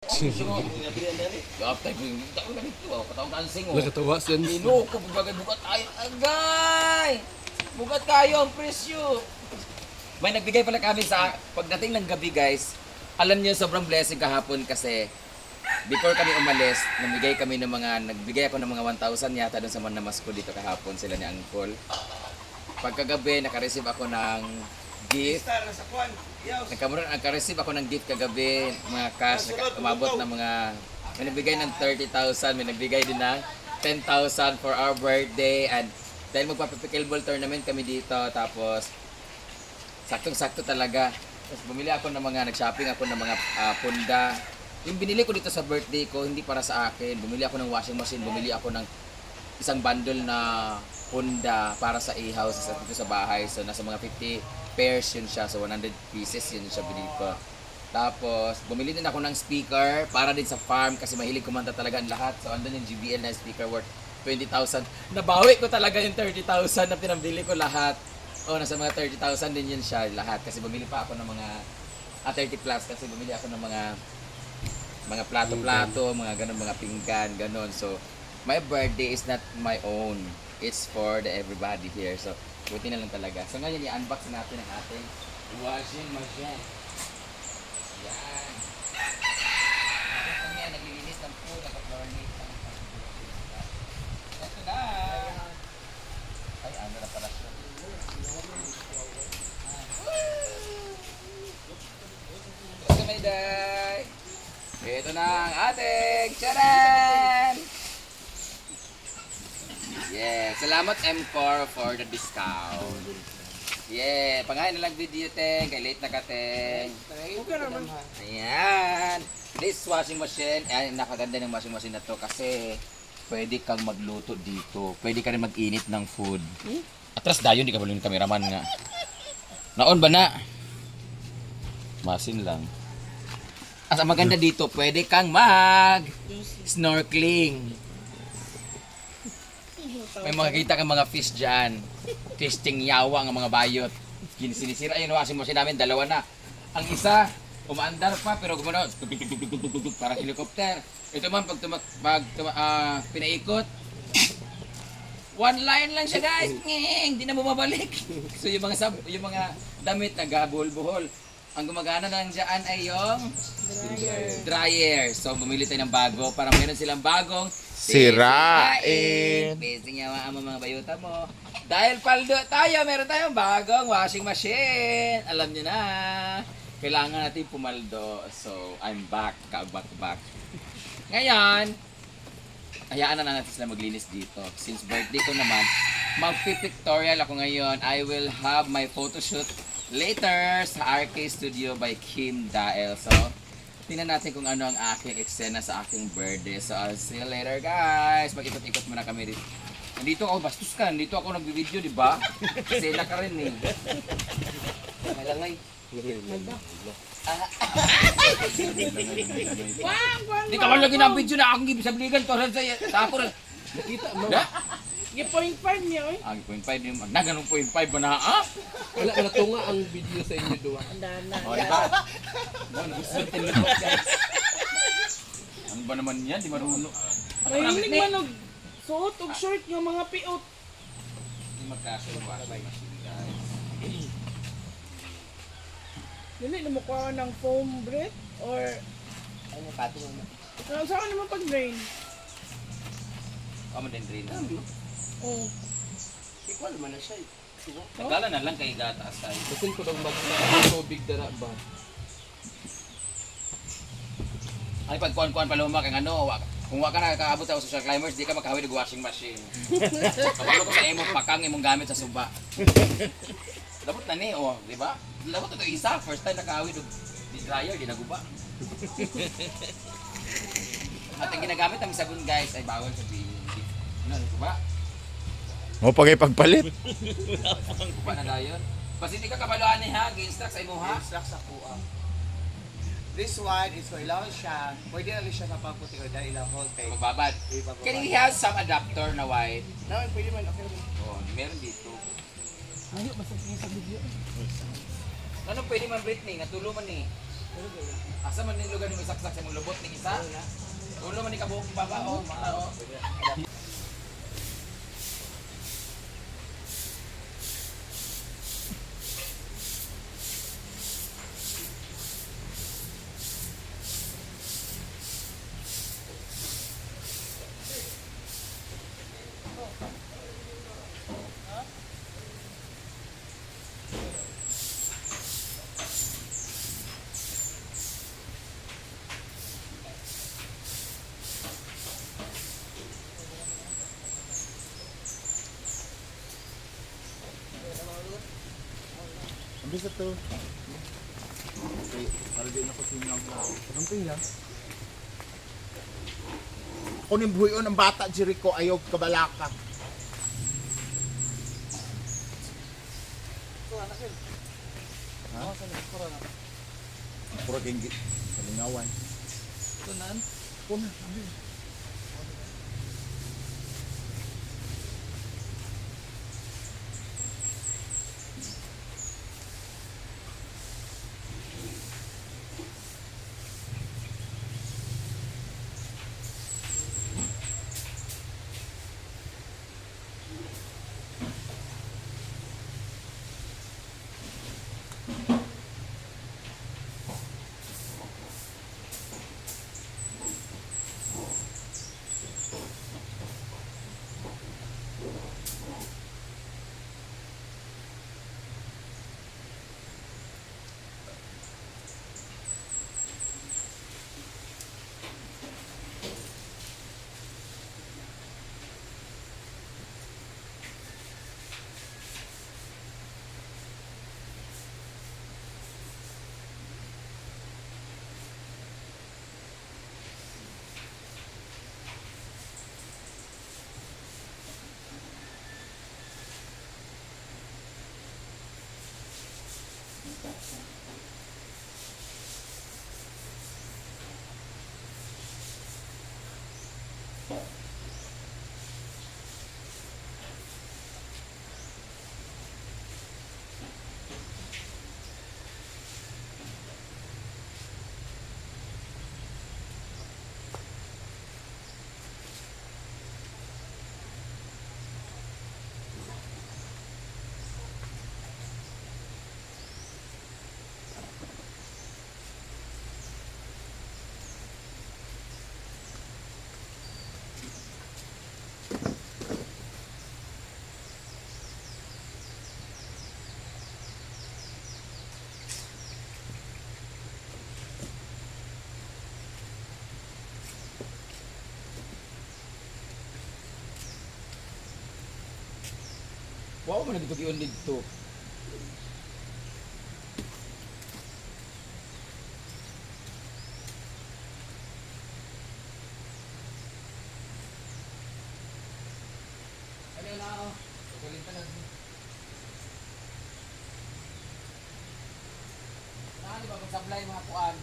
After ko yung taon na nito, katawang kansing o. Nakatawa sen. Lino ko, bagay bukat tayo. Agay! Bukat tayo ang presyo. May nagbigay pala kami sa pagdating ng gabi guys. Alam niyo sobrang blessing kahapon kasi before kami umalis, nagbigay ako ng mga 1,000 yata doon sa Manamas ko dito kahapon sila ni Uncle. Pagkagabi, naka-receive ako ng gift. Naka-receive ako ng gift kagabi, mga cash, umabot ng mga, may nagbigay ng 30,000, may nagbigay din ng 10,000 for our birthday. And dahil magpapapickleball tournament kami dito, tapos saktong-sakto talaga. Tapos bumili ako ng mga, nag-shopping ako ng mga punda. Yung binili ko dito sa birthday ko, hindi para sa akin. Bumili ako ng washing machine, bumili ako ng isang bundle na punda para sa e-house dito sa bahay. So nasa mga 50 pairs yun siya. So 100 pieces yun siya binili ko. Tapos bumili din ako ng speaker para din sa farm kasi mahilig kumanta talaga ang lahat. So andun yung JBL na speaker worth 20,000. Nabawi ko talaga yung 30,000 na pinambili ko lahat. Oh, nasa mga 30,000 din yun siya lahat kasi bumili pa ako ng mga 30 plus kasi bumili ako ng mga plato-plato, mga ganun, mga pinggan, ganun. So, my birthday is not my own. It's for the everybody here. So, buti na lang talaga. So, ngayon, i-unbox natin ang ating washing machine. Yan. Kami ang naglilinis ng pool, naka-floormate. Ito na! Ay, ano na pala siya. Ito may day! Ito na ang ating charan! Yeah, salamat M4 for the discount. Yeah, pangain na lang video teng, kay late na ka teng. Ayan. This washing machine, ay nakaganda ng washing machine na to kasi pwede kang magluto dito. Pwede ka rin mag-init ng food. Atras dayon, di ka balong cameraman nga. Naon ba na? Masin lang. At ang maganda dito, pwede kang mag-snorkeling. May makikita kang mga fish dyan. Fisting yawa ang mga bayot. Sinisira yung washing machine namin, dalawa na. Ang isa, umaandar pa pero gumano. Parang helicopter. Ito man, pag pinaikot, one line lang siya guys. Hindi na bumabalik. So yung mga damit nagbuhol-buhol. Ang gumagana lang dyan ay yung dryer. So bumili tayo ng bago para meron silang bagong Sirain. Busy nga ang mga bayuta mo. Dahil paldo tayo, meron tayong bagong washing machine. Alam niyo na. Kailangan natin pumaldo. So I'm back. Back. Ngayon, hayaan na natin sila maglinis dito. Since birthday ko naman, magpipictorial ako ngayon. I will have my photoshoot later sa RK Studio by Kim Dael. So, tingnan natin kung ano ang aking eksena sa aking birthday. So, I'll see you later guys. Mag-ikot-ikot muna kami dito. Nandito ako, bastos ka. Nandito ako nag-video, di ba? Sela ka rin eh. Malangay. Di ka man lagi ng video na akong gibisabligan to sa ako. Nakita mo. Gi-point 5 niya, oy. 0.5 yung na ganun 0.5 ba na Wala ka tunga ang video sa inyo duwa. Andana. O, diba? Gusto tinulog guys. Ano ba naman yan? Di marunong. Mahilig man og suot og short yung mga piot. Hindi magkasya yung washing machine guys. Dili na mo kuha ng foam breath or Ano pato mo? saan naman pag drain? Kamo din rin. Oh. Ikaw naman na siya. Nagkala na lang kay gataas tayo. Basin ko ng tubig dara ba? Ay pagkuan-kuan paluma kay ano, kung wa ka nakakaabot sa social climbers, di ka makahawid og washing machine. Kapalo ko sa imong pakang imong gamit sa suba. Labot na ni, oh, di ba? Labot ito isa, first time nakahawid og di dryer, di naguba. At ang ginagamit ang sabon guys ay bawal sa ano, ba? Mo pagay pagpalit. Kuha na dayon. Basta hindi ka kabaluan ni ha, gi-instruct sa imo ha. Instruct sa kuha. This one is kung ilaw siya, pwede na rin siya sa pagputi o dahil ilaw hold kay Magbabad. Can he have some adapter na white? Naman, pwede man, okay rin. Oh, meron dito. Ayo basta sa video. Ano pwede man Britney? Natulo man eh. Asa man nilugan ni isaksak sa mong lubot ning isa? Ulo man ni kabuok baba oh, mga oh. Ang bisa to. Okay, para di na ko sinang na. Kamping lang. Ako ni buhayon ang bata, Jericho, ayaw kabalaka. Ha? Pura keng kalingawan. Tunan. Puna. Wow, man dito giun dito. Ano na oh. Galing pa lang. Di ba kung sablay mga kuan?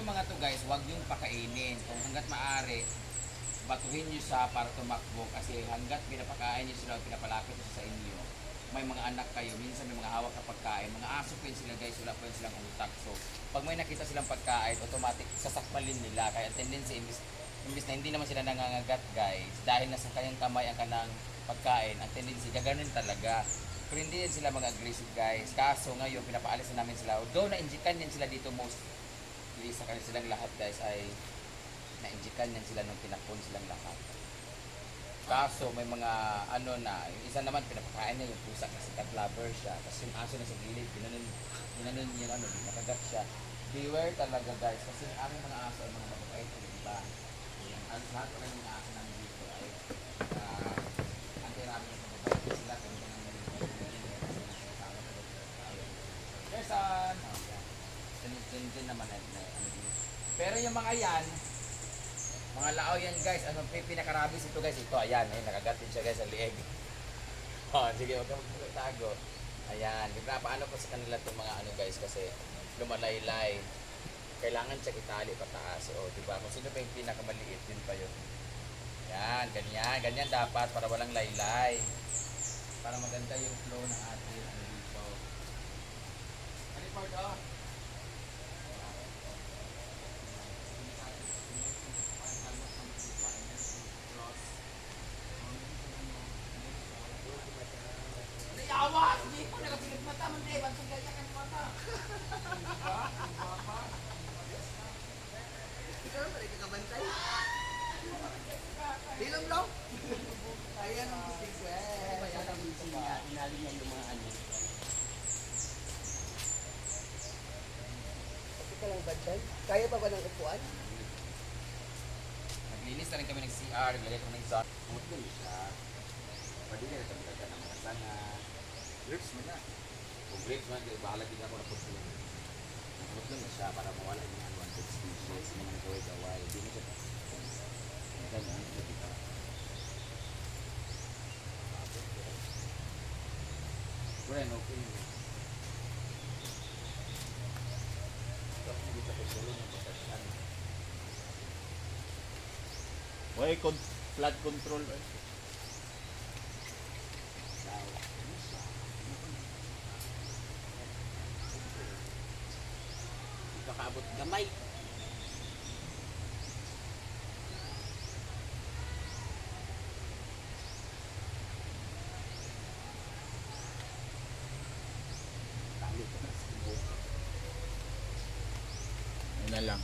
itong mga to guys, huwag yung pakainin. Kung hanggat maaari, batuhin nyo siya para tumakbo kasi hanggat pinapakain nyo sila o pinapalapit nyo sa inyo, may mga anak kayo, minsan may mga hawak na pagkain, mga aso po yun sila guys, wala po yun silang utak. So, pag may nakita silang pagkain, automatic sasakmalin nila. Kaya tendency, imbis na hindi naman sila nangangagat guys, dahil nasa kanyang kamay ang kanang pagkain, ang tendency, gaganon talaga. Pero hindi yan sila mga aggressive guys. Kaso ngayon, pinapaalis na namin sila. Though na-injikan yan sila dito mostly sa kanila silang lahat guys ay na-injikan yan sila nung pinakon silang lahat. Kaso may mga ano na, yung isa naman pinapakain niya yung pusa kasi cat lover siya. Tapos yung aso na sa gilid, ginanon yung ano, nakagat siya. Beware talaga guys kasi yung aming mga aso ay mga mababait o diba? Ang lahat ko lang yung mga aso namin dito ay ang tirabi ng mababait sila kung Person! Din naman ano dito. Pero yung mga yan, mga lao yan guys, ano pinakarabis ito guys, ito ayan, nakagatin siya guys sa lieg. Oh, sige, huwag kang magtago. Ayan, paano ko sa kanila itong mga ano guys kasi lumalaylay. Kailangan siya itali pataas. O, diba? Kung sino pa yung pinakamaliit, din pa yun. Yan, ganyan. Ganyan dapat para walang laylay. Para maganda yung flow ng ating ano dito. Ano part oh? Awas! Hindi ko nakapilit mata man eh. Bansang ganyan ang mata. Ikaw naman ay kakabantay. Bilang lang. Ayan ang bisig ko eh. Kaya ang busy niya, inali niya yung mga ano. Kasi ka lang banday. Kaya pa ba ng upuan? Naglinis na rin kami ng CR, naglagay kami ng zone. Mutlo siya. Pwede na rin kami lagyan ng mga sana. Grips mo na. Kung grips mo na, bahala din ako na putlo. Mutlo na siya para mawala yung unwanted species. Yung mga gaway-gaway. Hindi na siya. Ganyan, hindi ka. Bueno, okay. Tapos hindi sa pagsulo ng pagkasyan. Why flood control? Kakaabot gamay. Yun na lang.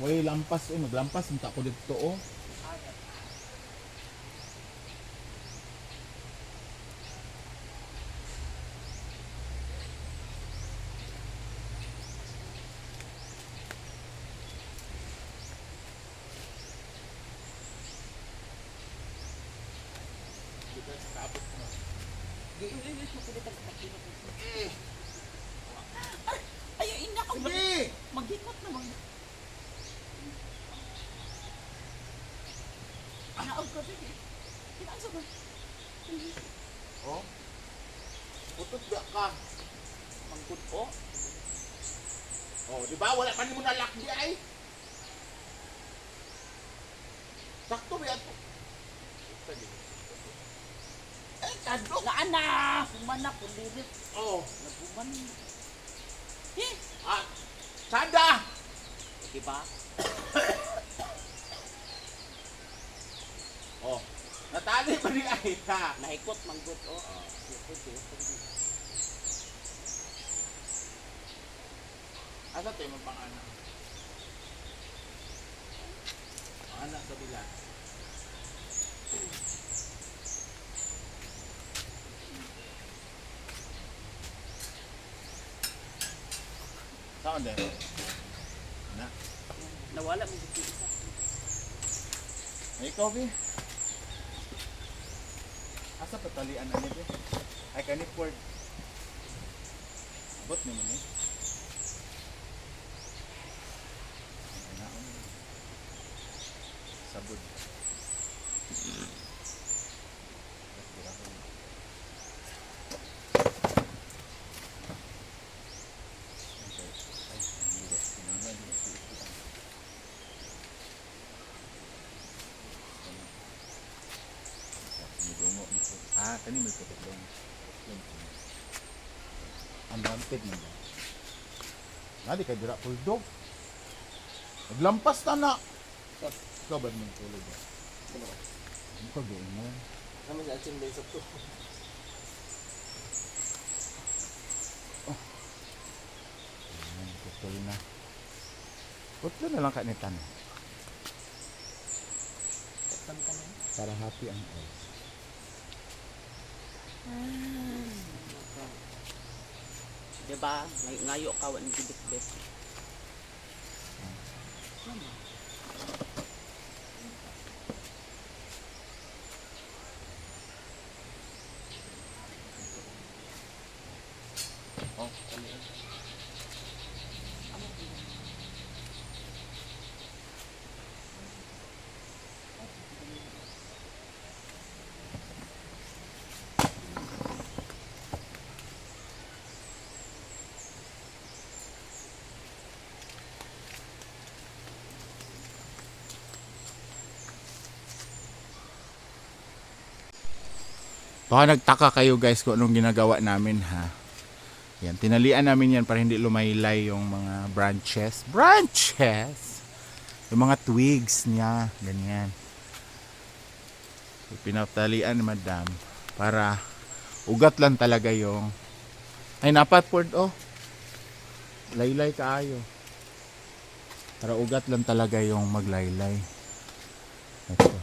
Way lampas maglampas unta ko dito oh. Ay, ina ka ba? Magikot na mag... Naog ka din eh. Kinasa ba? Oh. Putot da ka. Mangkot po? Oh, di ba wala pa ni mo nalak di ay. Sakto ba ato? Kadok na ana! Pumanak, pulilit. Oh, Nagpuman. Eh, sada. diba? Oh, natali pa ni ay ha. Nahikot, mangkot, oh. Asa tayo mo pang anak? Ang anak sa bila. Saan din? Na. Nawala mo dito isa. Ay, ikaw, Bi. Asa patalian na niya, Bi? Ay, kanip word. Abot niyo man eh. Naon. Sabod. Kani may putok lang. Ang wanted na ba? Nadi kay dira puldo. Naglampas ta na. Ikaw ba naman tulog ba? Ano ka gawin mo? Naman sa action days of to. Ayan, putol na. Putol na lang kanitan. Para happy ang eyes. Diba? Ngayo ka wa ni bit. Baka nagtaka kayo guys kung anong ginagawa namin ha. Yan, tinalian namin yan para hindi lumaylay yung mga branches. Branches! Yung mga twigs niya, ganyan. So, pinatalian ni madam para ugat lang talaga yung ay napatpord oh. Laylay kaayo. Para ugat lang talaga yung maglaylay. Ito.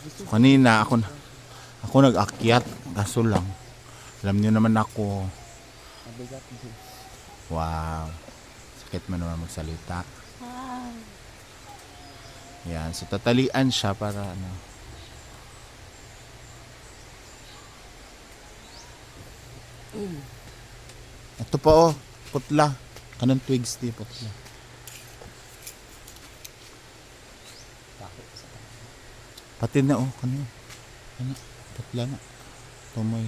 So, kanina ako nag-akyat kaso lang alam niyo naman ako wow sakit man naman magsalita yan so tatalian siya para ano ito pa oh putla kanang twigs di putla pati na oh kanina ano putla na tumoy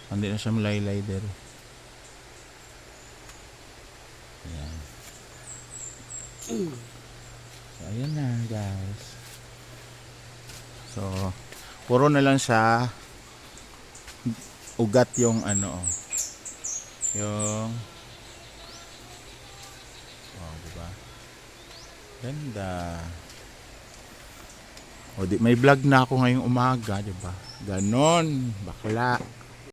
hindi na siya malaylay der ayan so ayan na guys so puro na lang siya ugat yung ano oh yung oh diba ganda o di may vlog na ako ngayong umaga, 'di ba? Ganon, bakla.